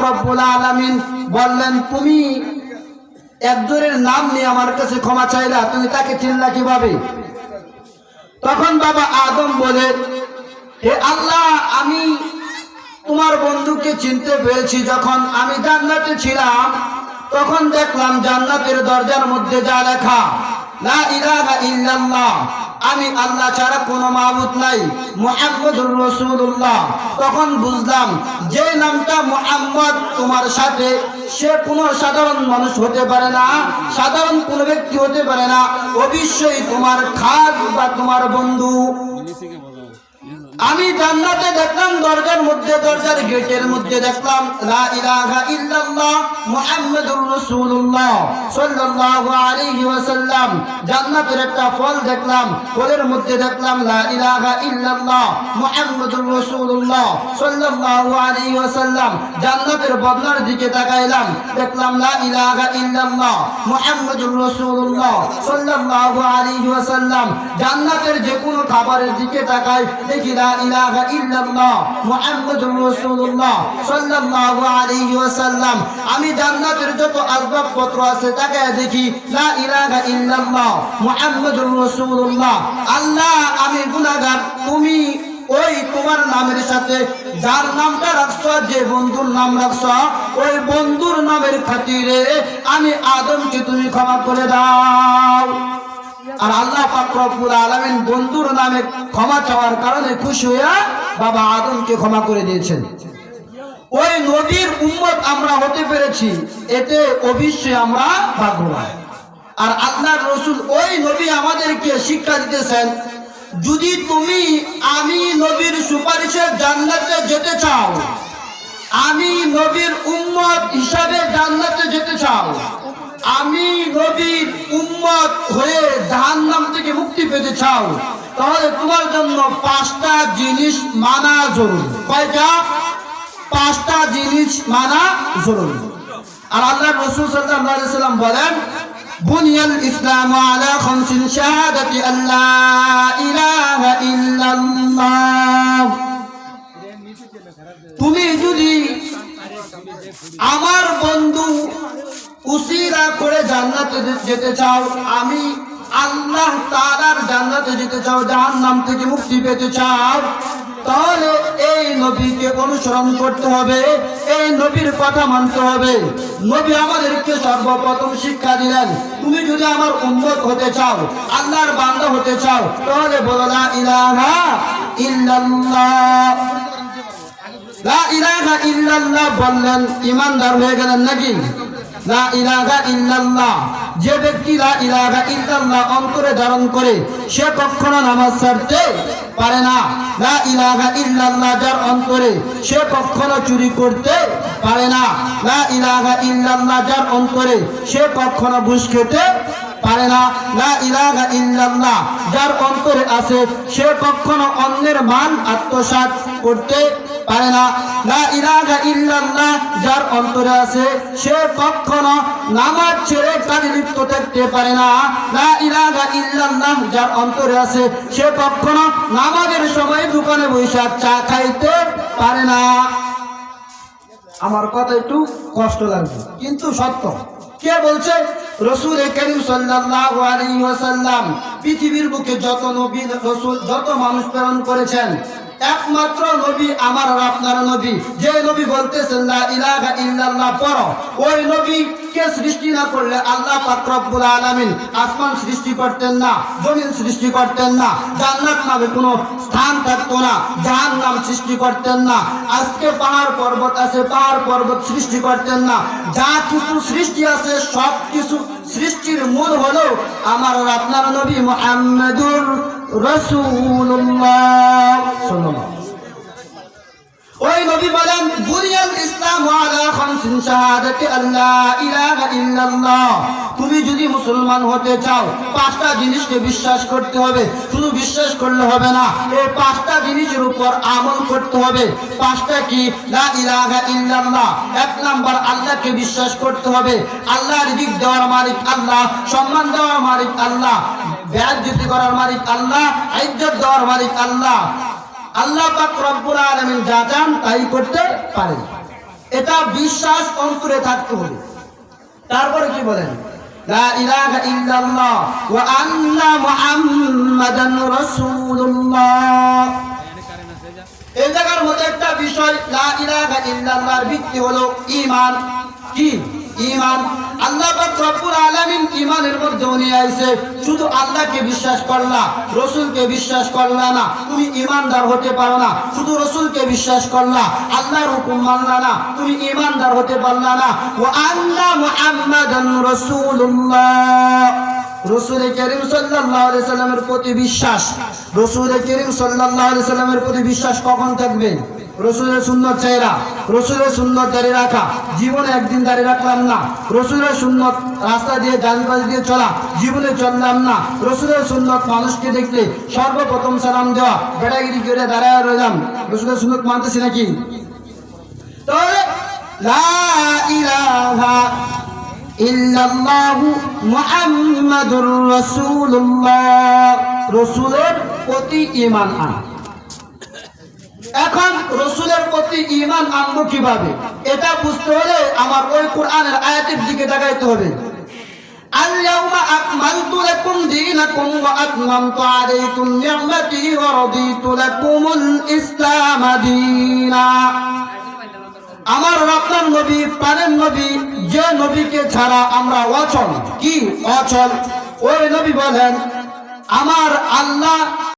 রব্বুল আলামিন বললেন, তুমি একজনের নাম নিয়ে আমার কাছে ক্ষমা চাইলা, তুমি তাকে চিনলা কিভাবে? তখন বাবা আদম বলে, হে আল্লাহ, আমি তোমার বন্ধুকে চিনতে পেরেছি। যখন আমি জান্নাতে ছিলাম তখন দেখলাম জান্নাতের দরজার মধ্যে যা লেখা, লা ইলাহা ইল্লাল্লাহ, আমি আল্লাহ ছাড়া কোনো মাবুদ নাই, মুহাম্মদুর রাসূলুল্লাহ। তখন বুঝলাম যে নামটা মুহাম্মদ তোমার সাথে, সে কোনো সাধারণ মানুষ হতে পারে না, সাধারণ কোনো ব্যক্তি হতে পারে না, অবশ্যই তোমার খাস বা তোমার বন্ধু। আমি জান্নাতে দেখলাম দরজার মধ্যে, দরজার গেটের মধ্যে দেখলাম লা ইলাহা ইল্লাল্লাহ মুহাম্মাদুর রাসূলুল্লাহ সাল্লাল্লাহু আলাইহি ওয়াসাল্লাম। জান্নাতের একটা ফল দেখলাম, ফলের মধ্যে দেখলাম লা ইলাহা ইল্লাল্লাহ মুহাম্মাদুর রাসূলুল্লাহ সাল্লাল্লাহু আলাইহি ওয়াসাল্লাম। জান্নাতের বদনার দিকে তাকাইলাম, দেখলাম লা ইলাহা ইল্লাল্লাহ মুহাম্মাদুর রাসূলুল্লাহ সাল্লাল্লাহু আলাইহি ওয়াসাল্লাম। জান্নাতের যে কোনো খাবারের দিকে তাকাই, দেখি লা ইলাহা ইল্লাল্লাহ মুহাম্মাদুর রাসূলুল্লাহ সাল্লাল্লাহু আলাইহি ওয়াসাল্লাম। আমি জান্নাতের যত আসবাবপত্র আছে তাকায় দেখি লা ইলাহা ইল্লাল্লাহ মুহাম্মাদুর রাসূলুল্লাহ। আল্লাহ, আমি গুনাহগার, তুমি ওই তোমার নামের সাথে যার নামটা রাখছো, যে বন্ধুর নাম রাখছো, ওই বন্ধুর নামের খাতিরে আমি আদমকে তুমি ক্ষমা করে দাও। আর আল্লাহ পাক রব্বুল আলামিন বন্ধুর নামে ক্ষমা চাওয়ার কারণে খুশি হয়ে বাবা আদমকে ক্ষমা করে দিয়েছেন। ওই নবীর উম্মত আমরা হতে পেরেছি, এতে অবশ্যই আমরা ভাগ্যবান। আর আল্লাহর রাসূল ওই নবী আমাদেরকে শিক্ষা দিতেছেন, যদি তুমি আমি নবীর সুপারিশে জান্নাতে যেতে চাও, আমি নবীর উম্মত হিসাবে জান্নাতে যেতে চাও, আমি নবীর উম্মত হয়ে জাহান্নাম থেকে মুক্তি পেতে চাও, তাহলে তোমার জন্য 5টা জিনিস মানা জরুরি। কয়টা? 5টা জিনিস মানা জরুরি। আর আল্লাহর রাসূল সাল্লাল্লাহু আলাইহি ওয়াসাল্লাম বলেন, বুনিয়াল ইসলামু আলা খামসিন শাহাদাতি আল্লা ইলাহা ইল্লাল্লাহ। তুমি যদি আমার বন্ধু উসিলা করে জান্নাতে যেতে চাও, আমি আল্লাহ তাআলার জান্নাতে যেতে চাও, জাহান্নাম থেকে মুক্তি পেতে চাও, তাহলে এই নবীকে অনুসরণ করতে হবে, এই নবীর কথা মানতে হবে। নবী আমাদেরকে সর্বপ্রথম শিক্ষা দিলেন, তুমি যদি আমার উম্মত হতে চাও, আল্লাহর বান্দা হতে চাও, তাহলে বলো লা ইলাহা ইল্লাল্লাহ। লা ইলাহা ইল্লাল্লাহ বললেন ঈমানদার হয়ে গেলেন নাকি? লা ইলাহা ইল্লাল্লাহ, যে ব্যক্তি লা ইলাহা ইল্লাল্লাহ অন্তরে ধারণ করে সে কখনো নামাজ ছাড়তে পারে না। লা ইলাহা ইল্লাল্লাহ যার অন্তরে, সে কখনো চুরি করতে পারে না। লা ইলাহা ইল্লাল্লাহ যার অন্তরে, সে কখনো ঘুষ খেতে পারে না। লা ইলাহা ইল্লাল্লাহ যার অন্তরে আছে, সে কখনো অন্যের মান আত্মসাৎ করতে পারে না। লা ইলাহা ইল্লাল্লাহ যার অন্তরে আছে, সে কখনো নামাজ ছেড়ে কাজে লিপ্ত থাকতে পারে না। লা ইলাহা ইল্লাল্লাহ যার অন্তরে আছে, সে কখনো নামাজের সময় দোকানে বসে চা খাইতে পারে না। আমার কথা একটু কষ্ট লাগবে, কিন্তু সত্য। কে বলছে? রাসূল কারীম সাল্লাল্লাহু আলাইহি ওয়াসাল্লাম। পৃথিবীর বুকে যত নবী রাসূল, যত মানুষ প্রেরণ করেছেন, একমাত্র নবী আমার আর আপনার নবী, যে নবী বলতেছেন লা ইলাহা ইল্লাল্লাহ পড়ো, ওই নবীকে সৃষ্টি না করলে আল্লাহ পাক রব্বুল আলামিন আসমান সৃষ্টি করতেন না, জমিন সৃষ্টি করতেন না, জান্নাত নামে কোনো স্থান থাকতো না, জাহান্নাম সৃষ্টি করতেন না, আজকে পাহাড় পর্বত আছে, পাহাড় পর্বত সৃষ্টি করতেন না। যা কিছু সৃষ্টি আছে সব কিছু সৃষ্টির মূল হলো আমার আর আপনার নবী মুহাম্মাদুর রাসূলুল্লাহ সাল্লাল্লাহু। ওই নবী বলেন, বুনিয়াল ইসলামু আলা খামসিন শাহাদাতি আল্লা ইলাহা ইল্লাল্লাহ। তুমি যদি মুসলমান হতে চাও, 5টা জিনিসকে বিশ্বাস করতে হবে। শুধু বিশ্বাস করলে হবে না, এই 5টা জিনিসের উপর আমল করতে হবে। 5টা কি? লা ইলাহা ইল্লাল্লাহ। 1 নাম্বার, আল্লাহকে বিশ্বাস করতে হবে। আল্লাহ রিজিক দেওয়ার মালিক আল্লাহ, সম্মান দেওয়ার মালিক আল্লাহ, বেয়াজ্জতি করার মালিক আল্লাহ, ইজ্জত দেওয়ার মালিক আল্লাহ। আল্লাহ পাক রব্বুল আলামিন যা চান তাই করতে পারেন। এটা বিশ্বাস অন্তরে থাকতে হবে। তারপরে কি বলেন? লা ইলাহা ইল্লাল্লাহ ওয়া আন্না মুহাম্মাদান রাসূলুল্লাহ। এই জায়গার মধ্যে একটা বিষয়, লা ইলাহা ইল্লাল্লাহর ভিত্তি হলো ঈমান। কি ঈমান? আল্লাহ পাক রব্বুল আলামিন ঈমানের মধ্যে নিয়ে আইছে, শুধু আল্লাহকে বিশ্বাস করলা, রাসূলকে বিশ্বাস করলা না, তুমি ঈমানদার হতে পারো না। শুধু রাসূলকে বিশ্বাস করলা, আল্লাহর হুকুম মানলা না, তুমি ঈমানদার হতে পারলা না। ওয়া আন্না মুহাম্মাদান রাসূলুল্লাহ, রাসূল করিম সাল্লাল্লাহু আলাইহি সাল্লামের প্রতি বিশ্বাস। রাসূল করিম সাল্লাল্লাহু আলাইহি সাল্লামের প্রতি বিশ্বাস কখন থাকবে? রাসূলের সুন্নাত চাইরা, রাসূলের সুন্নাত দাঁড়িয়ে রাখা, জীবনে একদিন দাঁড়িয়ে রাখলাম না। রাসূলের সুন্নাত রাস্তা দিয়ে ডান পাশ দিয়ে চলা, জীবনে চললাম না। রাসূলের সুন্নাত মানুষকে দেখলে সর্বপ্রথম সালাম দেওয়া, বেড়াগিরি করে দাঁড়ায় রইলাম, রাসূলের সুন্নাত মানতেছি নাকি? তাহলে লা ইলাহা ইল্লাল্লাহু মুহাম্মাদুর রাসূলুল্লাহ, রাসূলের প্রতি ঈমান আনা। এখন রাসূলের প্রতি ঈমান আনবো কিভাবে? এটা বুঝতে হলে আমার ওই কোরআনের আয়াতের দিকে তাকাইতে হবে। আল-ইয়াওমা আকমালতু লাকুম দীনাকুম ওয়া আতমামতু আলাইকুম নি'মাতি ওয়া রাদিতু লাকুমুল ইসলাম দীনা। আমার আপনার নবী, প্রাণের নবী, যে নবীকে ছাড়া আমরা অচল। কি অচল? ওই নবী বলেন, আমার আল্লাহ